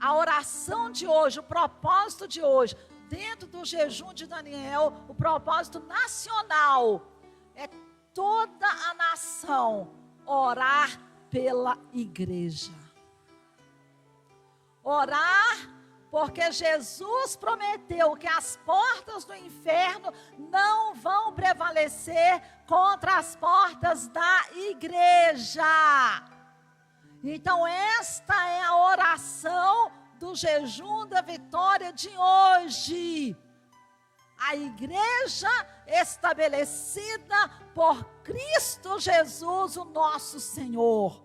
A oração de hoje, o propósito de hoje, dentro do jejum de Daniel, o propósito nacional, é toda a nação orar pela igreja. Orar, porque Jesus prometeu que as portas do inferno não vão prevalecer contra as portas da igreja. Então esta é a oração do jejum da vitória de hoje. A igreja estabelecida por Cristo Jesus, o nosso Senhor.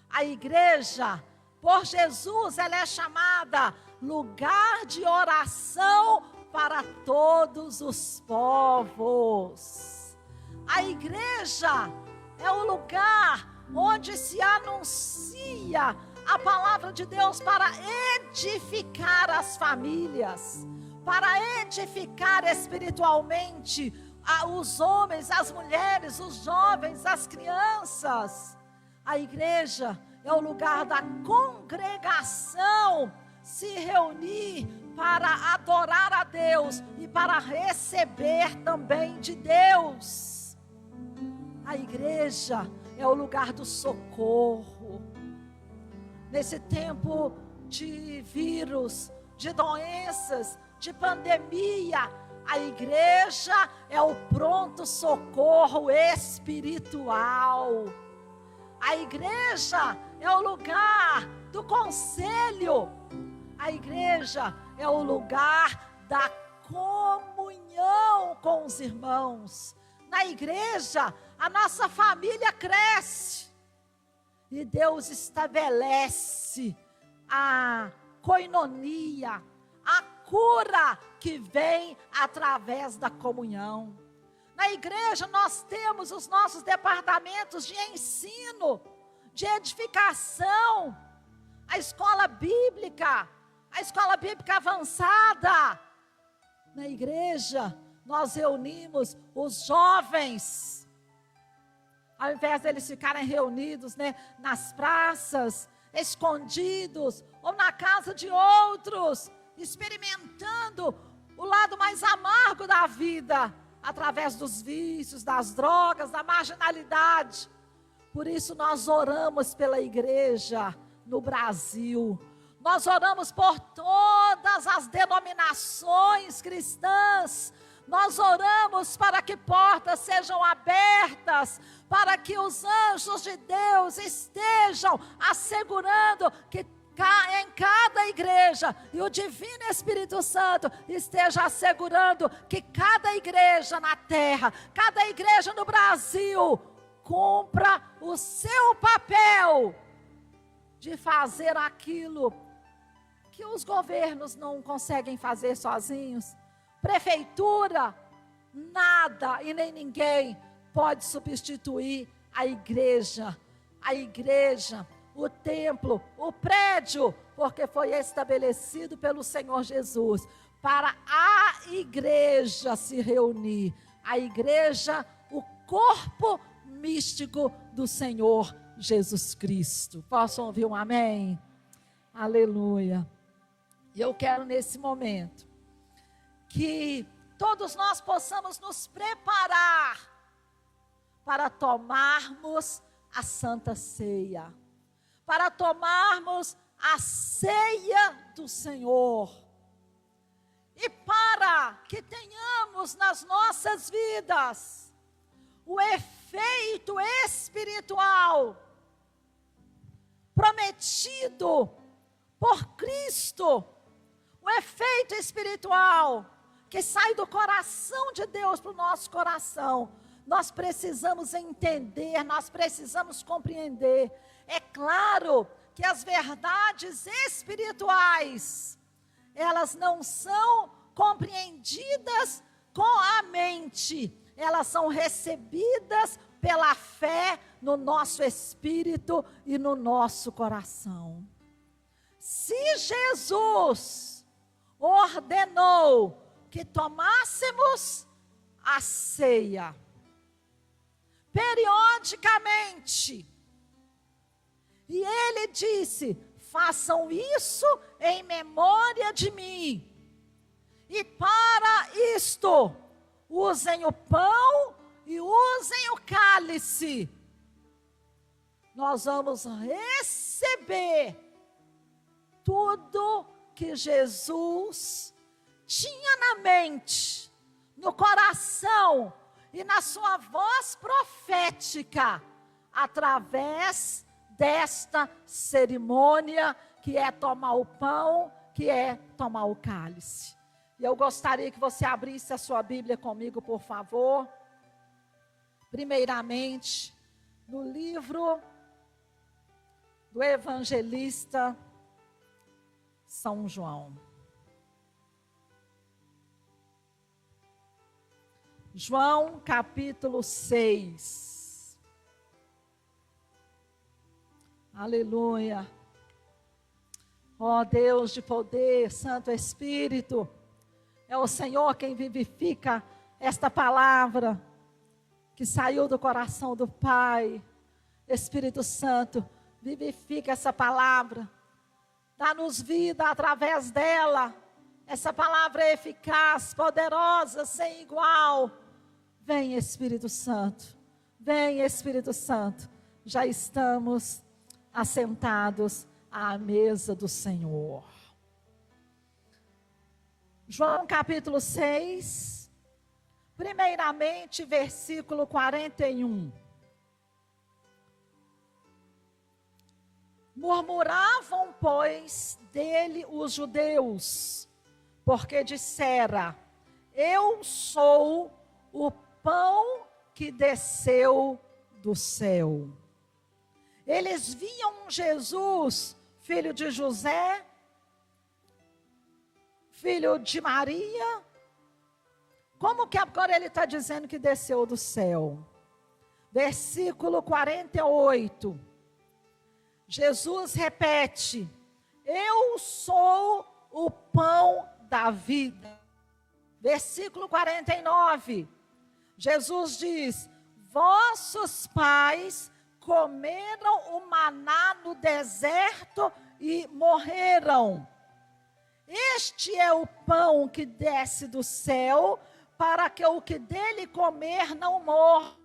A igreja, por Jesus, ela é chamada lugar de oração para todos os povos. A igreja é o lugar onde se anuncia a palavra de Deus para edificar as famílias, para edificar espiritualmente os homens, as mulheres, os jovens, as crianças. A igreja é o lugar da congregação se reunir para adorar a Deus e para receber também de Deus. A igreja é o lugar do socorro. Nesse tempo de vírus, de doenças, de pandemia, a igreja é o pronto socorro espiritual. A igreja é o lugar do conselho. A igreja é o lugar da comunhão com os irmãos. Na igreja, a nossa família cresce. E Deus estabelece a coinonia, a cura que vem através da comunhão. Na igreja nós temos os nossos departamentos de ensino, de edificação, a escola bíblica avançada. Na igreja nós reunimos os jovens, ao invés deles ficarem reunidos, nas praças, escondidos, ou na casa de outros, experimentando o lado mais amargo da vida, através dos vícios, das drogas, da marginalidade. Por isso nós oramos pela igreja no Brasil. Nós oramos por todas as denominações cristãs. Nós oramos para que portas sejam abertas, para que os anjos de Deus estejam assegurando que em cada igreja, e o Divino Espírito Santo esteja assegurando que cada igreja na terra, cada igreja no Brasil, cumpra o seu papel de fazer aquilo que os governos não conseguem fazer sozinhos. Prefeitura, nada e nem ninguém pode substituir a igreja, o templo, o prédio, porque foi estabelecido pelo Senhor Jesus para a igreja se reunir. A igreja, o corpo místico do Senhor Jesus Cristo. Posso ouvir um amém? Aleluia. E eu quero nesse momento que todos nós possamos nos preparar para tomarmos a Santa Ceia, para tomarmos a ceia do Senhor, e para que tenhamos nas nossas vidas o efeito espiritual prometido por Cristo, o efeito espiritual que sai do coração de Deus para o nosso coração. Nós precisamos entender, nós precisamos compreender. É claro que as verdades espirituais, elas não são compreendidas com a mente, elas são recebidas pela fé no nosso espírito e no nosso coração. Se Jesus ordenou que tomássemos a ceia periodicamente, e ele disse: façam isso em memória de mim. E para isto, usem o pão e usem o cálice. Nós vamos receber tudo que Jesus tinha na mente, no coração e na sua voz profética, através desta cerimônia que é tomar o pão, que é tomar o cálice. E eu gostaria que você abrisse a sua Bíblia comigo, por favor. Primeiramente, no livro do evangelista São João. João capítulo 6. Aleluia. Ó Deus de poder, Santo Espírito, é o Senhor quem vivifica esta palavra que saiu do coração do Pai. Espírito Santo, vivifica essa palavra, dá-nos vida através dela. Essa palavra é eficaz, poderosa, sem igual. Vem Espírito Santo, vem Espírito Santo. Já estamos assentados à mesa do Senhor. João capítulo 6, primeiramente versículo 41. Murmuravam, pois, dele os judeus, porque dissera: eu sou o pão que desceu do céu. Eles viam Jesus, filho de José, filho de Maria. Como que agora ele está dizendo que desceu do céu? Versículo 48. Jesus repete: eu sou o pão da vida. Versículo 49. Jesus diz: vossos pais comeram o maná no deserto e morreram. Este é o pão que desce do céu, para que o que dele comer não morra.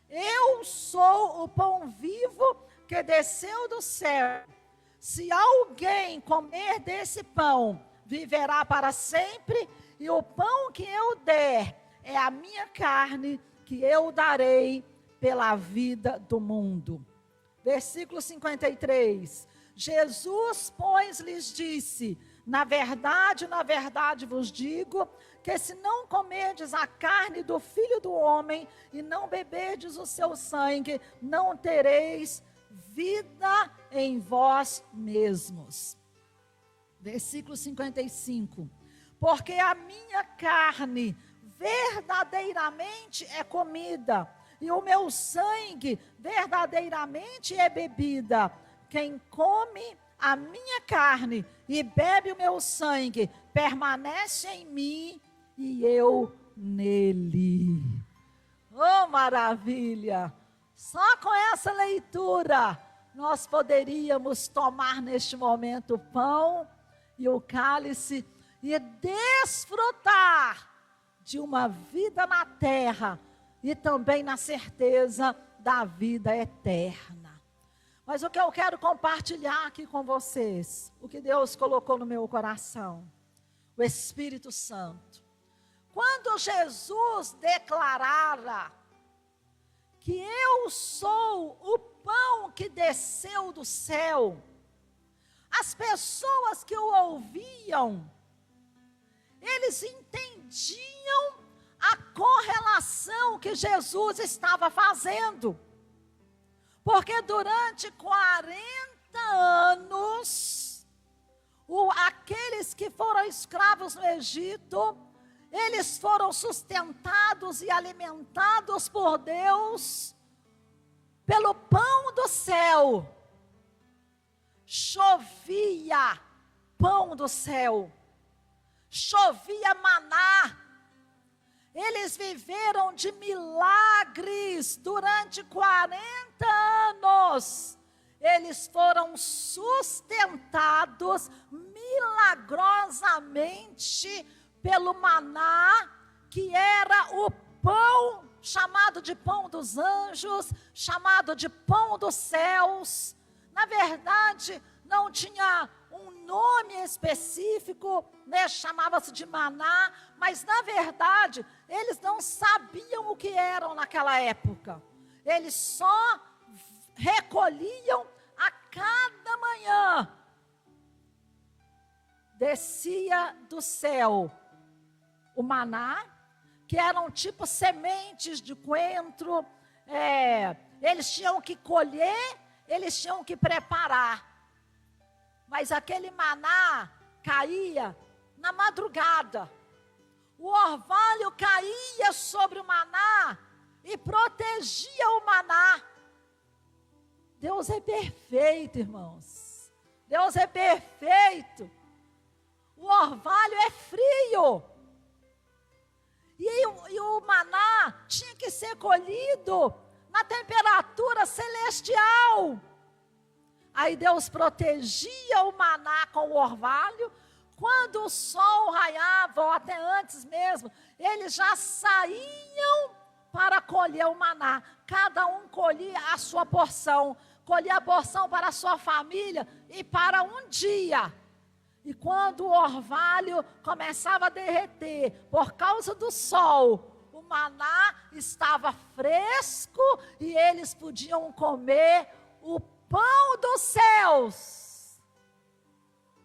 Eu sou o pão vivo que desceu do céu. Se alguém comer desse pão, viverá para sempre, e o pão que eu der é a minha carne, que eu darei pela vida do mundo. Versículo 53. Jesus, pois, lhes disse: na verdade vos digo, que se não comerdes a carne do Filho do Homem, e não beberdes o seu sangue, não tereis vida em vós mesmos. Versículo 55. Porque a minha carne verdadeiramente é comida, e o meu sangue verdadeiramente é bebida. Quem come a minha carne e bebe o meu sangue, permanece em mim e eu nele. Oh, maravilha! Só com essa leitura, nós poderíamos tomar neste momento o pão e o cálice e desfrutar de uma vida na terra e também na certeza da vida eterna. Mas o que eu quero compartilhar aqui com vocês, o que Deus colocou no meu coração, o Espírito Santo. Quando Jesus declarara que eu sou o pão que desceu do céu, as pessoas que o ouviam, eles entendiam a correlação que Jesus estava fazendo. Porque durante 40 anos, aqueles que foram escravos no Egito, eles foram sustentados e alimentados por Deus, pelo pão do céu. Chovia pão do céu, chovia maná. Eles viveram de milagres durante 40 anos. eles foram sustentados milagrosamente pelo maná, que era o pão chamado de pão dos anjos, chamado de pão dos céus. Na verdade, não tinha um nome específico, né? Chamava-se de maná, mas na verdade, eles não sabiam o que eram naquela época. Eles só recolhiam a cada manhã. Descia do céu o maná, que eram tipo sementes de coentro. Eles tinham que colher, eles tinham que preparar. Mas aquele maná caía na madrugada. O orvalho caía sobre o maná e protegia o maná. Deus é perfeito, irmãos. Deus é perfeito. O orvalho é frio. E o maná tinha que ser colhido na temperatura celestial. Aí Deus protegia o maná com o orvalho. Quando o sol raiava, ou até antes mesmo, eles já saíam para colher o maná. Cada um colhia a sua porção. Colhia a porção para a sua família e para um dia. E quando o orvalho começava a derreter por causa do sol, o maná estava fresco e eles podiam comer o pão dos céus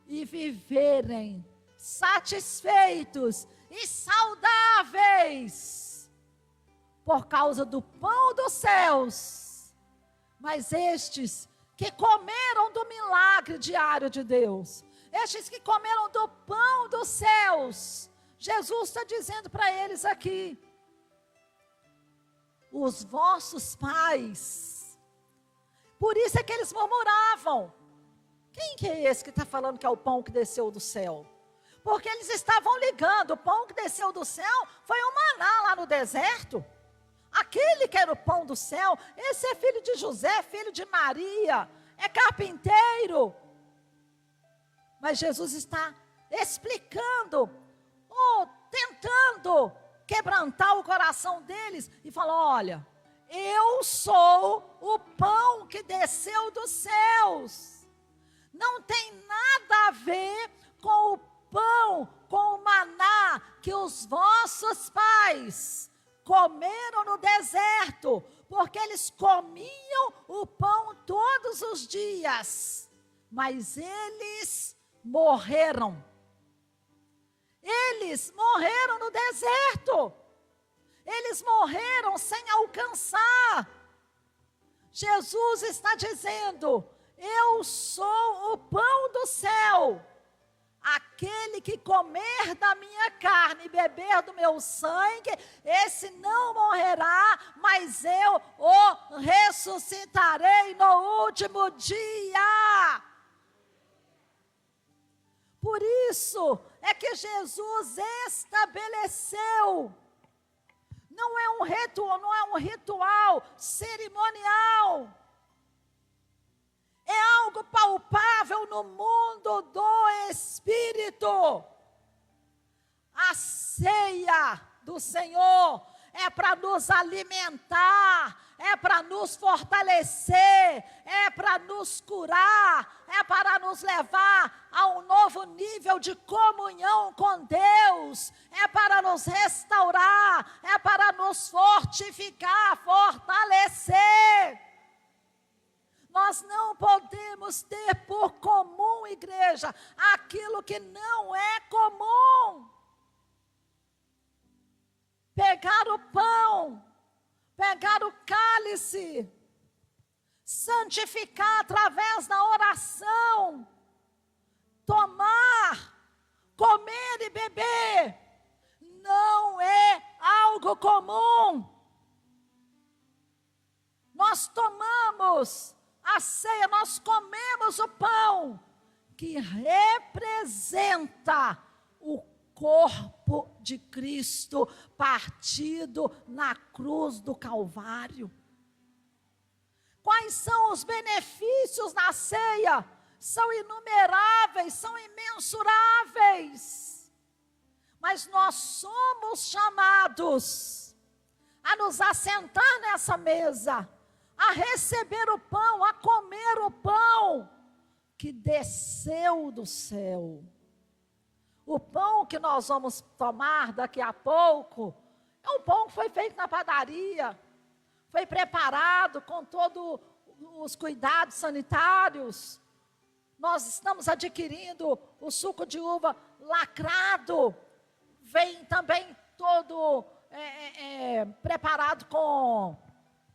e viverem satisfeitos e saudáveis por causa do pão dos céus. Mas estes que comeram do milagre diário de Deus, estes que comeram do pão dos céus, Jesus está dizendo para eles aqui: os vossos pais, por isso é que eles murmuravam. Quem que é esse que está falando que é o pão que desceu do céu? Porque eles estavam ligando, o pão que desceu do céu foi o maná lá no deserto. Aquele que era o pão do céu, esse é filho de José, filho de Maria, é carpinteiro. Mas Jesus está explicando, ou tentando quebrantar o coração deles, e falou: olha, eu sou o pão que desceu dos céus. Não tem nada a ver com o pão, com o maná que os vossos pais comeram no deserto, porque eles comiam o pão todos os dias, mas eles morreram. Eles morreram no deserto. Eles morreram sem alcançar. Jesus está dizendo: eu sou o pão do céu. Aquele que comer da minha carne e beber do meu sangue, esse não morrerá, mas eu o ressuscitarei no último dia. Por isso é que Jesus estabeleceu, não é um ritual cerimonial, é algo palpável no mundo do Espírito. A ceia do Senhor é para nos alimentar, é para nos fortalecer, é para nos curar, é para nos levar a um novo nível de comunhão com Deus, é para nos restaurar, é para nos fortificar, fortalecer. Nós não podemos ter por comum, igreja, aquilo que não é comum. Pegar o pão, pegar o cálice, santificar através da oração, tomar, comer e beber, não é algo comum. Nós tomamos a ceia, nós comemos o pão, que representa o corpo de Cristo partido na cruz do Calvário. Quais são os benefícios na ceia? São inumeráveis, são imensuráveis. Mas nós somos chamados a nos assentar nessa mesa, a receber o pão, a comer o pão que desceu do céu. O pão que nós vamos tomar daqui a pouco é um pão que foi feito na padaria, foi preparado com todos os cuidados sanitários. Nós estamos adquirindo o suco de uva lacrado, vem também todo preparado com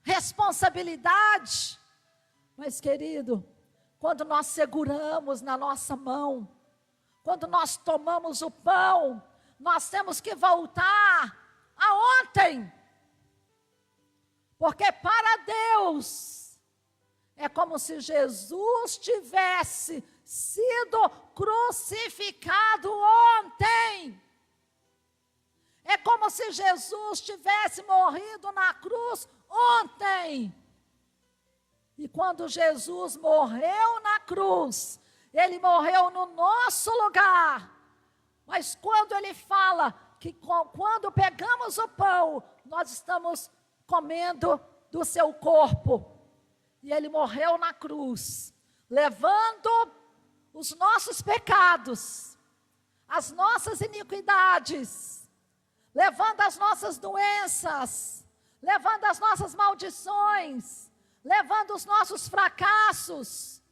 responsabilidade. Mas, querido, quando nós seguramos na nossa mão, quando nós tomamos o pão, nós temos que voltar a ontem. Porque para Deus, é como se Jesus tivesse sido crucificado ontem. É como se Jesus tivesse morrido na cruz ontem. E quando Jesus morreu na cruz, Ele morreu no nosso lugar. Mas quando Ele fala que quando pegamos o pão, nós estamos comendo do seu corpo. E Ele morreu na cruz, levando os nossos pecados, as nossas iniquidades, levando as nossas doenças, levando as nossas maldições, levando os nossos fracassos,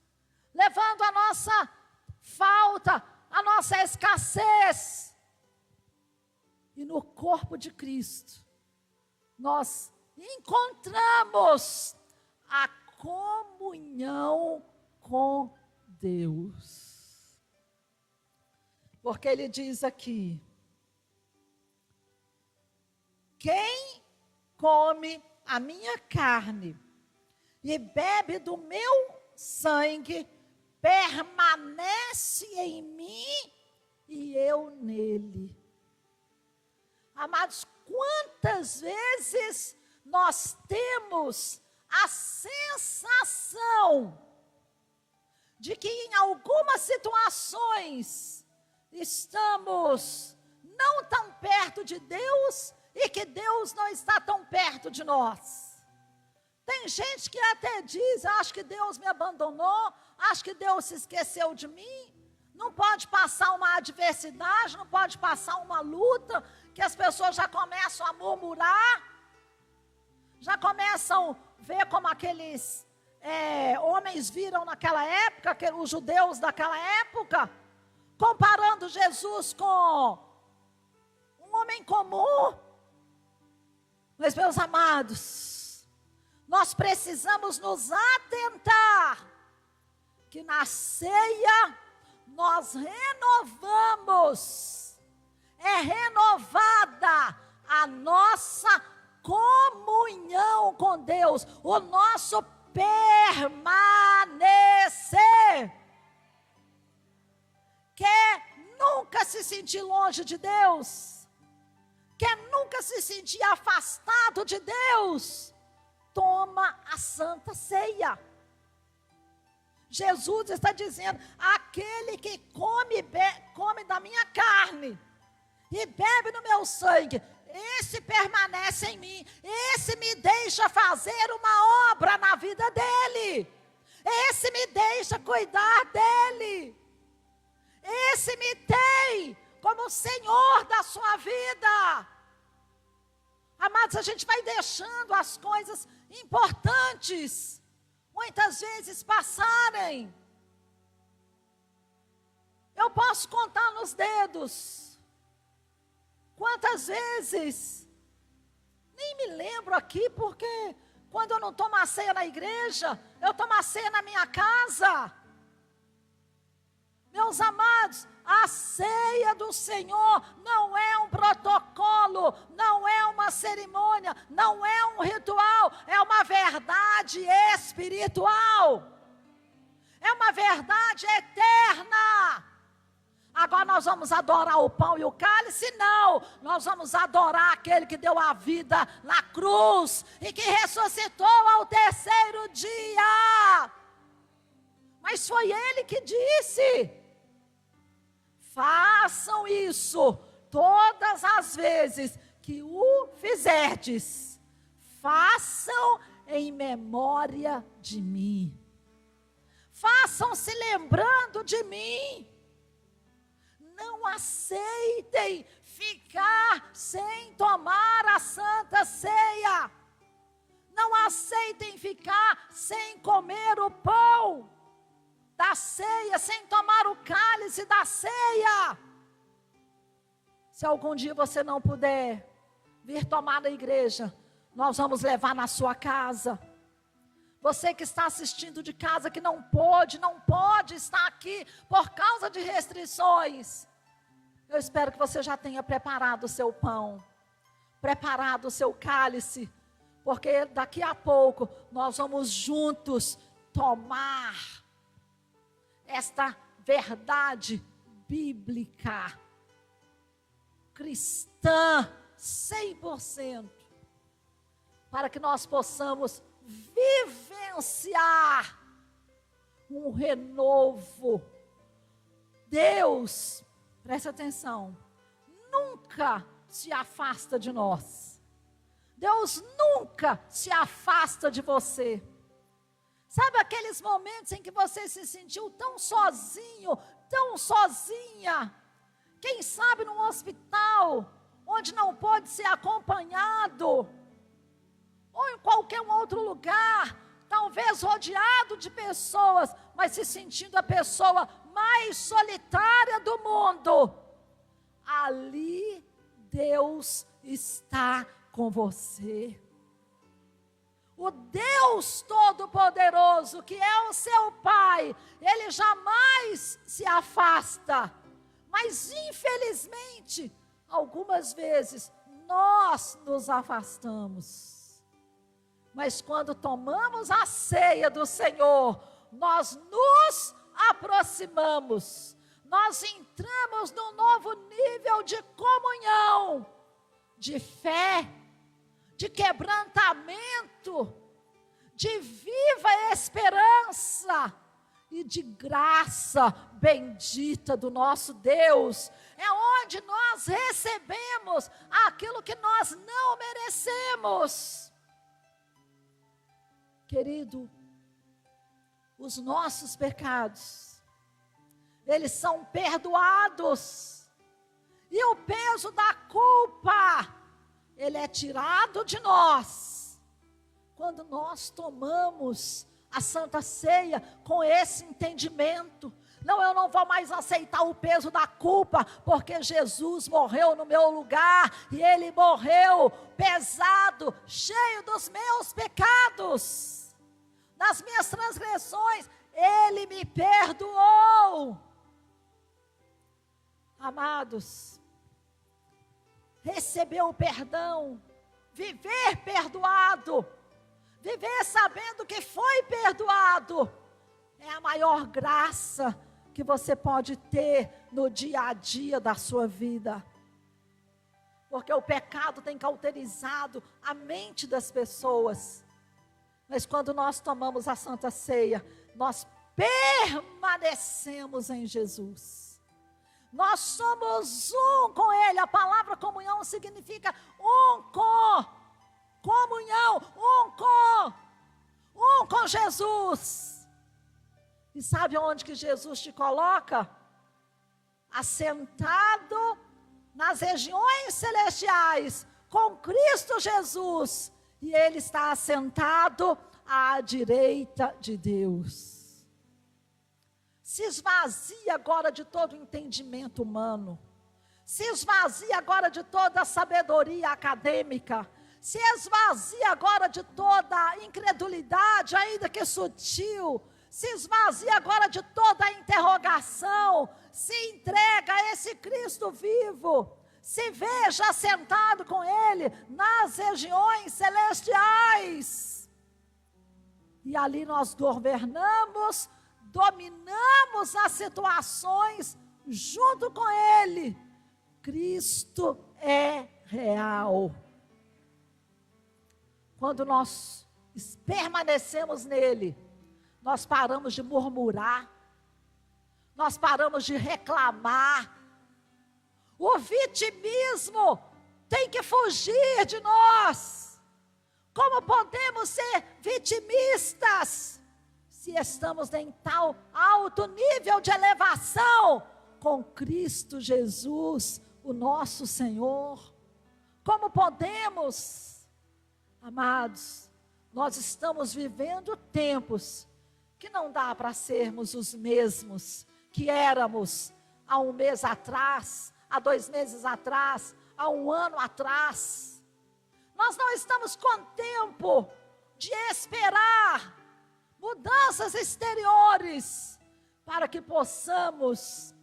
levando a nossa falta, a nossa escassez. E no corpo de Cristo, nós encontramos a comunhão com Deus. Porque Ele diz aqui: quem come a minha carne e bebe do meu sangue, permanece em mim e eu nele. Amados, quantas vezes nós temos a sensação de que em algumas situações estamos não tão perto de Deus e que Deus não está tão perto de nós. Tem gente que até diz: acho que Deus me abandonou, acho que Deus se esqueceu de mim. Não pode passar uma adversidade, não pode passar uma luta, que as pessoas já começam a murmurar, já começam a ver como aqueles homens viram naquela época, os judeus daquela época, comparando Jesus com um homem comum. Mas, meus amados, nós precisamos nos atentar que na ceia nós renovamos, é renovada a nossa comunhão com Deus, o nosso permanecer. Quer nunca se sentir longe de Deus? Quer nunca se sentir afastado de Deus? Toma a Santa Ceia. Jesus está dizendo: aquele que come da minha carne e bebe do meu sangue, esse permanece em mim, esse me deixa fazer uma obra na vida dele, esse me deixa cuidar dele, esse me tem como Senhor da sua vida. Amados, a gente vai deixando as coisas importantes muitas vezes passarem. Eu posso contar nos dedos quantas vezes, nem me lembro aqui, porque quando eu não tomo a ceia na igreja, eu tomo a ceia na minha casa. Meus amados, a ceia do Senhor não é um protocolo, não é uma cerimônia, não é um ritual, é uma verdade espiritual, é uma verdade eterna. Agora nós nós vamos adorar o pão e o cálice? Não, nós vamos adorar aquele que deu a vida na cruz e que ressuscitou ao terceiro dia. Mas foi ele que disse: façam isso todas as vezes que o fizerdes, façam em memória de mim. Façam se lembrando de mim. Não aceitem ficar sem tomar a Santa Ceia. Não aceitem ficar sem comer o pão da ceia, sem tomar o cálice da ceia. Se algum dia você não puder vir tomar na igreja, nós vamos levar na sua casa. Você que está assistindo de casa, que não pode estar aqui por causa de restrições, eu espero que você já tenha preparado o seu pão, preparado o seu cálice, porque daqui a pouco nós vamos juntos tomar esta verdade bíblica, cristã, 100%, para que nós possamos vivenciar um renovo. Deus, preste atenção, nunca se afasta de nós. Deus nunca se afasta de você. Sabe aqueles momentos em que você se sentiu tão sozinho, tão sozinha? Quem sabe num hospital, onde não pode ser acompanhado, ou em qualquer outro lugar, talvez rodeado de pessoas, mas se sentindo a pessoa mais solitária do mundo. Ali Deus está com você. O Deus Todo-Poderoso, que é o seu Pai, Ele jamais se afasta. Mas infelizmente, algumas vezes, nós nos afastamos. Mas quando tomamos a ceia do Senhor, nós nos aproximamos. Nós entramos num novo nível de comunhão, de fé, de quebrantamento, de viva esperança e de graça bendita do nosso Deus. É onde nós recebemos aquilo que nós não merecemos. Querido, os nossos pecados, eles são perdoados. E o peso da culpa, ele é tirado de nós, quando nós tomamos a Santa Ceia com esse entendimento. Não, eu não vou mais aceitar o peso da culpa, porque Jesus morreu no meu lugar, e Ele morreu pesado, cheio dos meus pecados, das minhas transgressões, Ele me perdoou. Amados, receber o perdão, viver perdoado, viver sabendo que foi perdoado, é a maior graça que você pode ter no dia a dia da sua vida. Porque o pecado tem cauterizado a mente das pessoas. Mas quando nós tomamos a Santa Ceia, nós permanecemos em Jesus. Nós somos um com Ele. A palavra comunhão significa um com, comunhão, um com Jesus. E sabe onde que Jesus te coloca? Assentado nas regiões celestiais, com Cristo Jesus. E Ele está assentado à direita de Deus. Se esvazia agora de todo o entendimento humano. Se esvazia agora de toda a sabedoria acadêmica. Se esvazia agora de toda a incredulidade, ainda que sutil. Se esvazia agora de toda a interrogação. Se entrega a esse Cristo vivo. Se veja sentado com Ele nas regiões celestiais. E ali nós governamos, dominamos as situações junto com Ele. Cristo é real. Quando nós permanecemos nele, nós paramos de murmurar, nós paramos de reclamar. O vitimismo tem que fugir de nós. Como podemos ser vitimistas se estamos em tal alto nível de elevação com Cristo Jesus, o nosso Senhor? Como podemos? Amados, nós estamos vivendo tempos que não dá para sermos os mesmos que éramos há um mês atrás, há 2 meses atrás, há 1 ano atrás. Nós não estamos com tempo de esperar mudanças exteriores para que possamos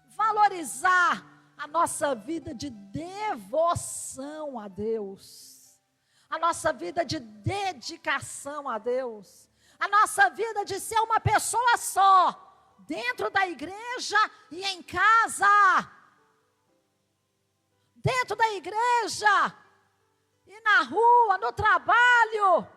valorizar a nossa vida de devoção a Deus, a nossa vida de dedicação a Deus, a nossa vida de ser uma pessoa só, dentro da igreja e em casa, dentro da igreja e na rua, no trabalho.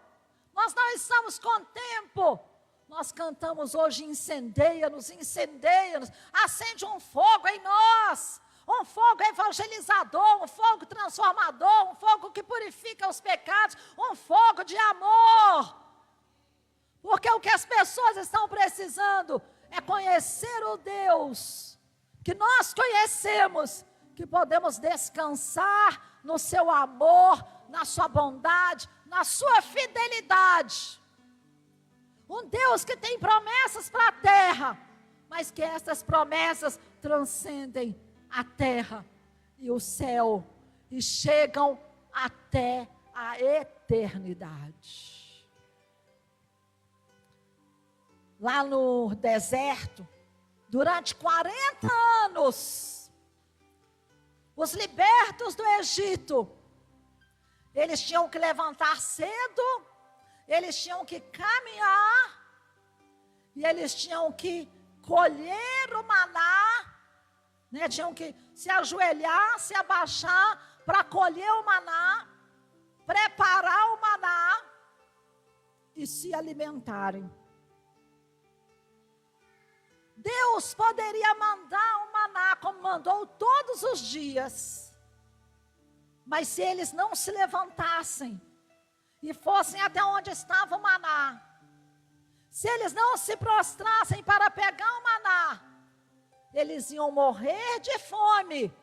Nós não estamos com tempo. Nós cantamos hoje: incendeia-nos, incendeia-nos. Acende um fogo em nós, um fogo evangelizador, um fogo transformador, um fogo que purifica os pecados, um fogo de amor. Porque o que as pessoas estão precisando é conhecer o Deus que nós conhecemos, que podemos descansar no seu amor, na sua bondade, na sua fidelidade. Um Deus que tem promessas para a terra, mas que essas promessas transcendem a terra e o céu e chegam até a eternidade. Lá no deserto, durante 40 anos, os libertos do Egito, eles tinham que levantar cedo, eles tinham que caminhar, e eles tinham que colher o maná, né? Tinham que se ajoelhar, se abaixar para colher o maná, preparar o maná e se alimentarem. Deus poderia mandar um maná, como mandou todos os dias, mas se eles não se levantassem e fossem até onde estava o maná, se eles não se prostrassem para pegar o maná, eles iam morrer de fome,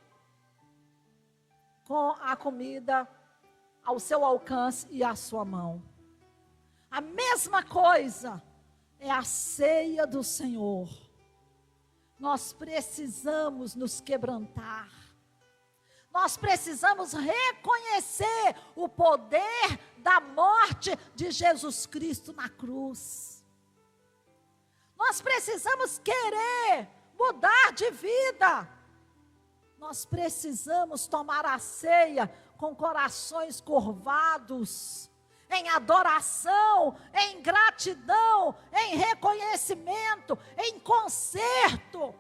com a comida ao seu alcance e à sua mão. A mesma coisa é a ceia do Senhor. Nós precisamos nos quebrantar. Nós precisamos reconhecer o poder da morte de Jesus Cristo na cruz. Nós precisamos querer mudar de vida. Nós precisamos tomar a ceia com corações curvados, em adoração, em gratidão, em reconhecimento, em conserto,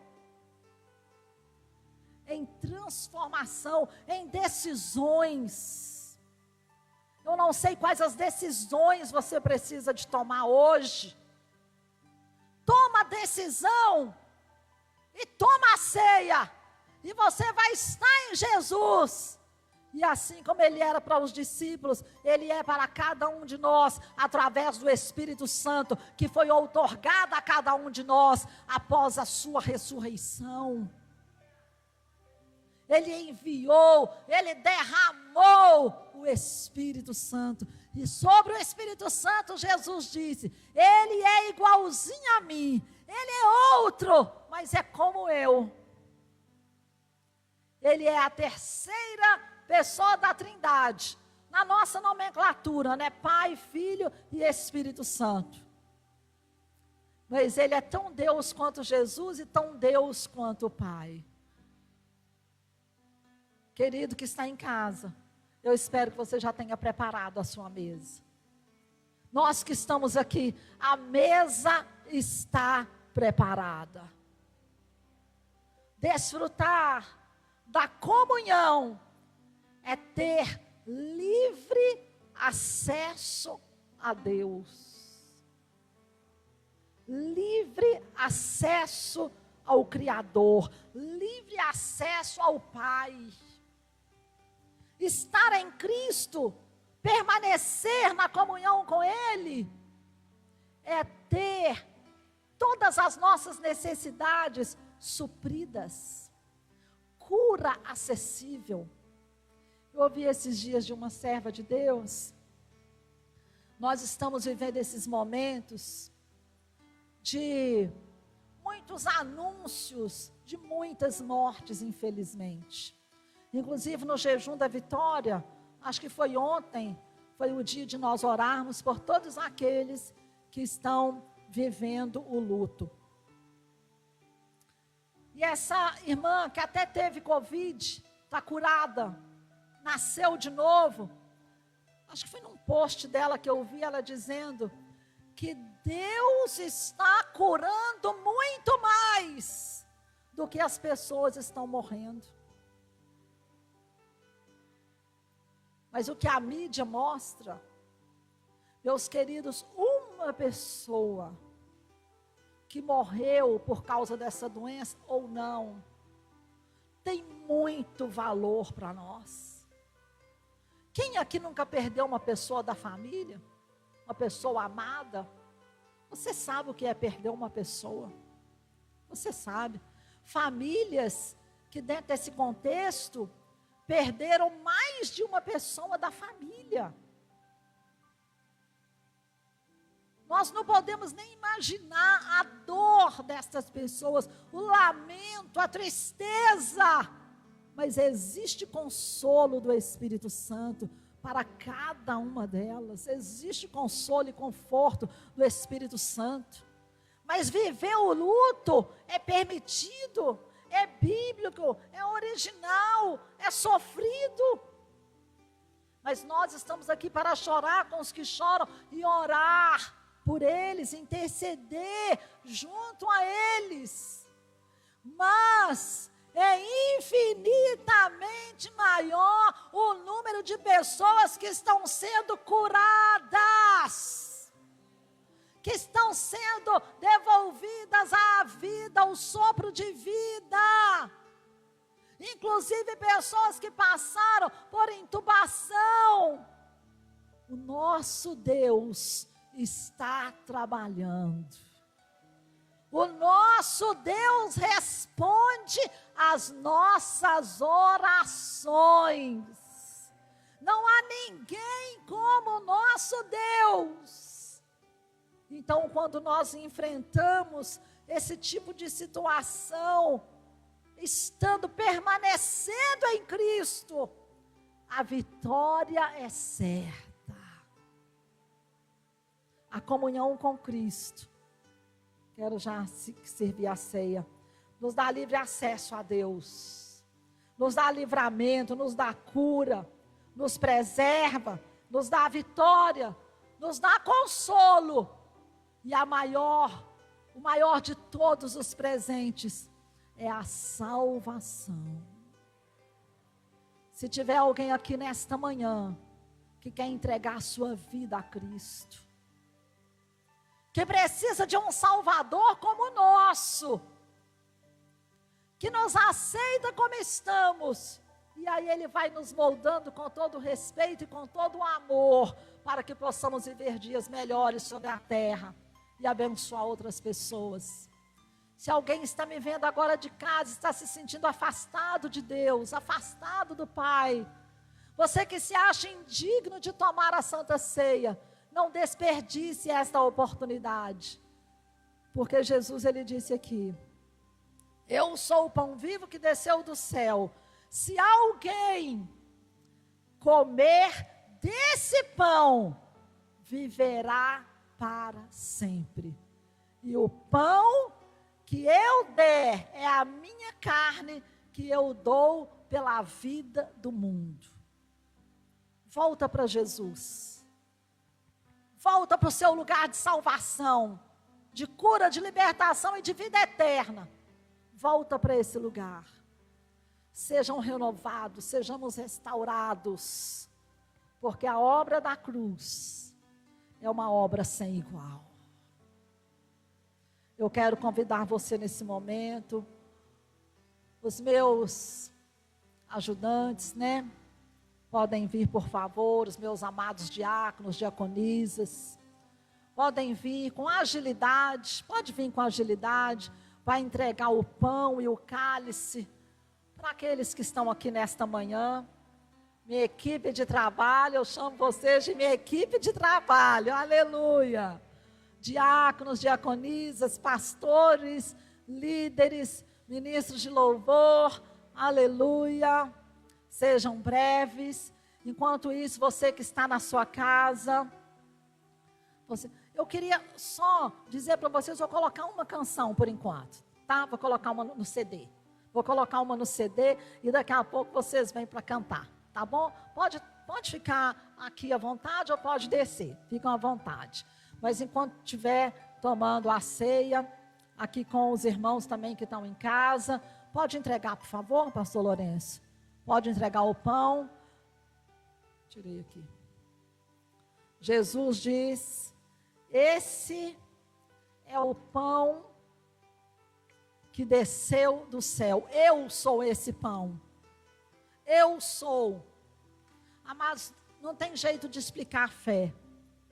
em transformação, em decisões. Eu não sei quais as decisões você precisa de tomar hoje. Toma a decisão e toma a ceia, e você vai estar em Jesus. E assim como Ele era para os discípulos, Ele é para cada um de nós, através do Espírito Santo, que foi outorgado a cada um de nós, após a sua ressurreição. Ele enviou, Ele derramou o Espírito Santo. E sobre o Espírito Santo, Jesus disse: Ele é igualzinho a mim, Ele é outro, mas é como eu. Ele é a terceira pessoa da Trindade, na nossa nomenclatura, né? Pai, Filho e Espírito Santo. Mas Ele é tão Deus quanto Jesus e tão Deus quanto o Pai. Querido que está em casa, eu espero que você já tenha preparado a sua mesa. Nós que estamos aqui, a mesa está preparada. desfrutar da comunhão é ter livre acesso a Deus. Livre acesso ao Criador, livre acesso ao Pai. Estar em Cristo, permanecer na comunhão com Ele, é ter todas as nossas necessidades supridas, cura acessível. Eu ouvi esses dias de uma serva de Deus. Nós estamos vivendo esses momentos de muitos anúncios de muitas mortes, infelizmente. Inclusive no jejum da vitória, acho que foi ontem, foi o dia de nós orarmos por todos aqueles que estão vivendo o luto. E essa irmã que até teve Covid, está curada, nasceu de novo. Acho que foi num post dela que eu vi ela dizendo que Deus está curando muito mais do que as pessoas estão morrendo. Mas o que a mídia mostra, meus queridos, uma pessoa que morreu por causa dessa doença ou não, tem muito valor para nós. Quem aqui nunca perdeu uma pessoa da família? Uma pessoa amada? Você sabe o que é perder uma pessoa? Você sabe. Famílias que dentro desse contexto perderam mais de uma pessoa da família. Nós não podemos nem imaginar a dor dessas pessoas, o lamento, a tristeza. Mas existe consolo do Espírito Santo para cada uma delas. Existe consolo e conforto do Espírito Santo. Mas viver o luto é permitido, é bíblico, é original, é sofrido. Mas nós estamos aqui para chorar com os que choram e orar por eles, interceder junto a eles. Mas é infinitamente maior o número de pessoas que estão sendo curadas, que estão sendo devolvidas à vida, ao sopro de vida. Inclusive pessoas que passaram por intubação. O nosso Deus está trabalhando. O nosso Deus responde às nossas orações. Não há ninguém como o nosso Deus. Então, quando nós enfrentamos esse tipo de situação, permanecendo em Cristo, a vitória é certa. A comunhão com Cristo, quero já servir a ceia, nos dá livre acesso a Deus, nos dá livramento, nos dá cura, nos preserva, nos dá vitória, nos dá consolo, e o maior de todos os presentes é a salvação. Se tiver alguém aqui nesta manhã que quer entregar a sua vida a Cristo, que precisa de um Salvador como o nosso, que nos aceita como estamos, e aí Ele vai nos moldando com todo o respeito e com todo o amor, para que possamos viver dias melhores sobre a terra, e abençoar outras pessoas. Se alguém está me vendo agora de casa, está se sentindo afastado de Deus, afastado do Pai, você que se acha indigno de tomar a Santa Ceia, não desperdice esta oportunidade, porque Jesus, Ele disse aqui: eu sou o pão vivo que desceu do céu. Se alguém comer desse pão, viverá para sempre. E o pão que eu der é a minha carne, que eu dou pela vida do mundo. Volta para Jesus. Volta para o seu lugar de salvação, de cura, de libertação e de vida eterna. volta para esse lugar. Sejam renovados, sejamos restaurados, porque a obra da cruz é uma obra sem igual. Eu quero convidar você nesse momento, os meus ajudantes, né? Podem vir, por favor, os meus amados diáconos, diaconisas. Podem vir com agilidade, pode vir com agilidade, para entregar o pão e o cálice para aqueles que estão aqui nesta manhã. Minha equipe de trabalho, eu chamo vocês de minha equipe de trabalho, aleluia. Diáconos, diaconisas, pastores, líderes, ministros de louvor, aleluia. Sejam breves. Enquanto isso, você que está na sua casa, eu queria só dizer para vocês, vou colocar uma canção por enquanto, tá? Vou colocar uma no CD. Vou colocar uma no CD e daqui a pouco vocês vêm para cantar, tá bom? Pode ficar aqui à vontade ou pode descer, ficam à vontade. Mas enquanto estiver tomando a ceia, aqui com os irmãos também que estão em casa, pode entregar, por favor, pastor Lourenço? Pode entregar o pão. Tirei aqui. Jesus diz: esse é o pão que desceu do céu. Eu sou esse pão. Eu sou. Mas não tem jeito de explicar a fé.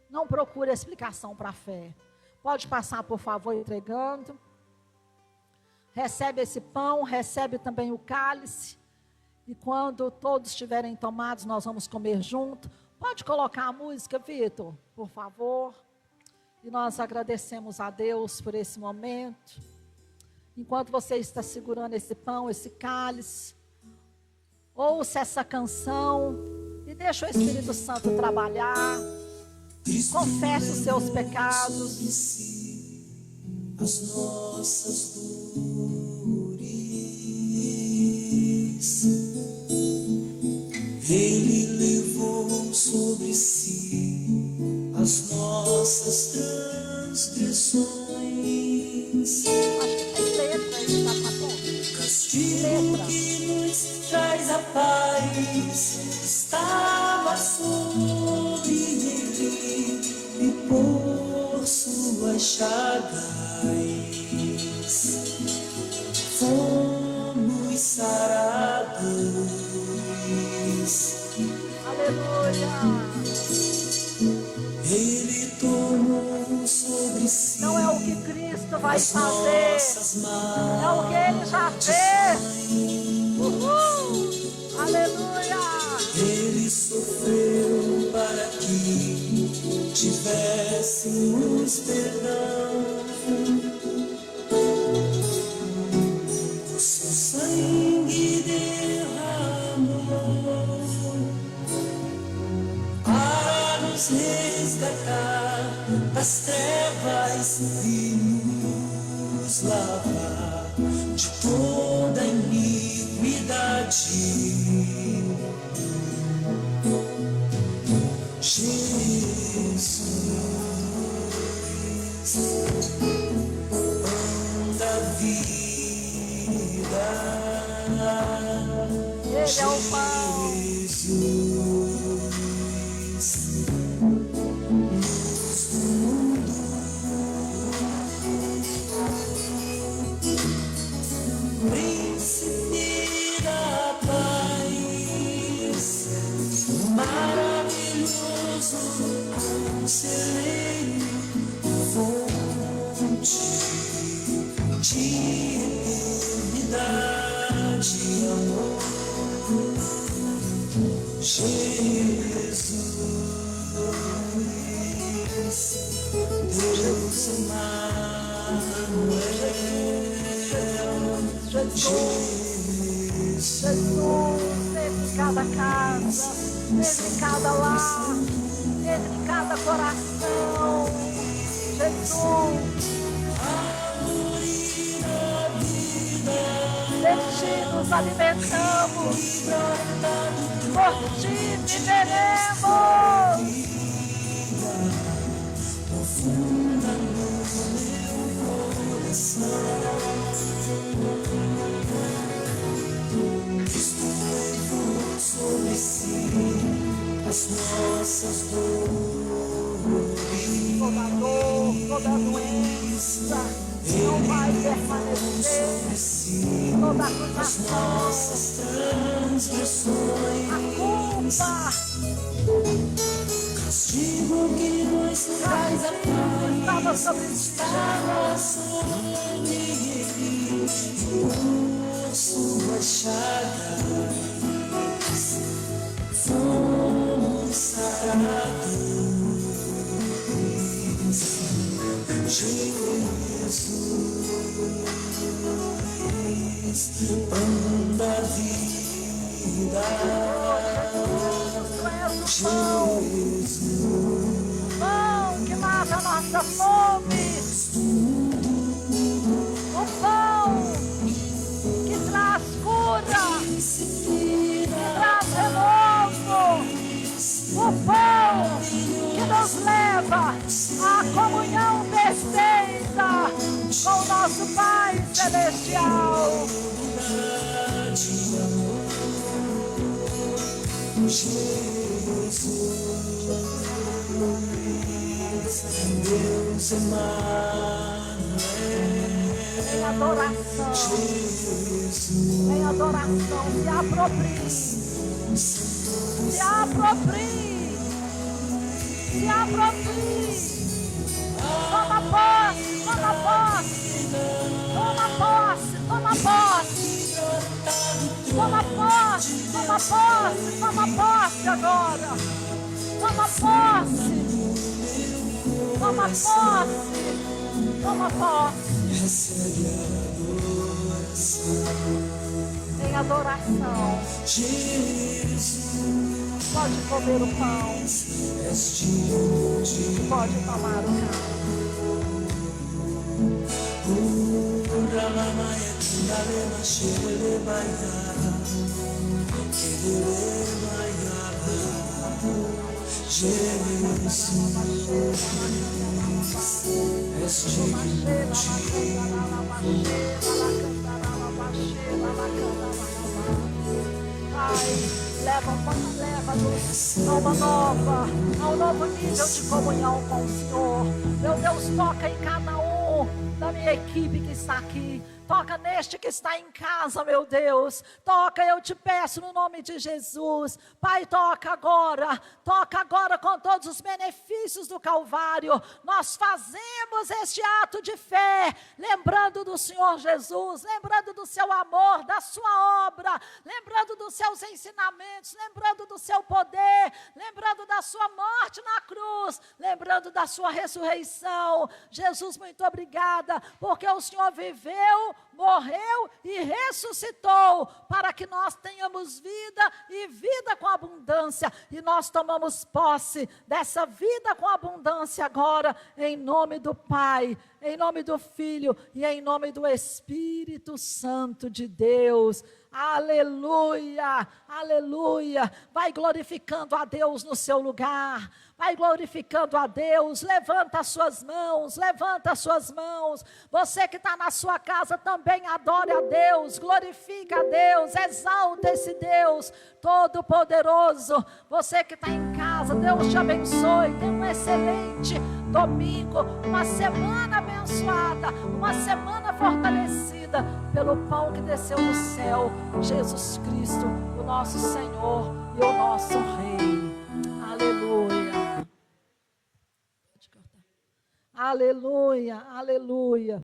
Não procure explicação para a fé. Pode passar, por favor, entregando. Recebe esse pão, recebe também o cálice. E quando todos estiverem tomados, nós vamos comer junto. Pode colocar a música, Vitor, por favor. E nós agradecemos a Deus por esse momento. Enquanto você está segurando esse pão, esse cálice, ouça essa canção e deixa o Espírito Santo trabalhar. Confesse os seus pecados. As nossas dores, Ele levou sobre si as nossas transgressões. O castigo que nos traz a paz estava sobre Ele, e por suas chagas fomos sarados. Aleluia. Ele tomou sobre si. Não é o que Cristo vai fazer, é o que Ele já fez. Aleluia. Ele sofreu para que tivéssemos perdão. O seu sangue derramou para nos resgatar das trevas e nos lavar de toda iniquidade. Jesus, pão da vida, Ele é o pão. Jesus, luz do mundo, príncipe da paz, maravilhoso conselheiro, fonte de eternidade e amor. Jesus, Deus Emmanuel. Jesus, entre cada casa, entre cada lar, entre cada coração. Jesus, de ti nos alimentamos, por ti viveremos. Profunda no meu coração. toda doença não vai permanecer, toda acusação, a culpa, castigo que nos traz a paz estava sobre ti, por suas chagas fomos sarados. Jesus, pão da vida. Pão que mata a nossa fome, o pão que traz cura, que traz renovo, o pão que nos leva à comunhão perfeita com o nosso Pai Celestial. Deus Emmanuel, Em adoração, em adoração, se aproprie, se aproprie, se aproprie, toma posse, toma posse, toma posse, toma posse, toma posse, toma posse, toma posse agora, toma posse, toma posse, toma posse. recebe Em adoração, Jesus, pode comer o pão, és digno de pode tomar o cálice. Leva-nos a uma nova, a um novo nível de comunhão com o Senhor. Meu Deus, toca em cada um da minha equipe que está aqui. Toca neste que está em casa, meu Deus. Toca, eu te peço no nome de Jesus. Pai, toca agora com todos os benefícios do Calvário. Nós fazemos este ato de fé, lembrando do Senhor Jesus, lembrando do seu amor, da sua obra, lembrando dos seus ensinamentos, lembrando do seu poder, lembrando da sua morte na cruz, lembrando da sua ressurreição. Jesus, muito obrigada, porque o Senhor viveu, morreu e ressuscitou para que nós tenhamos vida e vida com abundância, e nós tomamos posse dessa vida com abundância agora, em nome do Pai, em nome do Filho e em nome do Espírito Santo de Deus. Aleluia, aleluia. Vai glorificando a Deus no seu lugar, vai glorificando a Deus. Levanta as suas mãos, levanta as suas mãos. Você que está na sua casa também adore a Deus, glorifica a Deus, exalta esse Deus Todo-Poderoso. Você que está em casa, Deus te abençoe. Tenha um excelente domingo, uma semana abençoada, uma semana fortalecida pelo pão que desceu do céu, Jesus Cristo, o nosso Senhor e o nosso Rei. Aleluia. Aleluia, aleluia.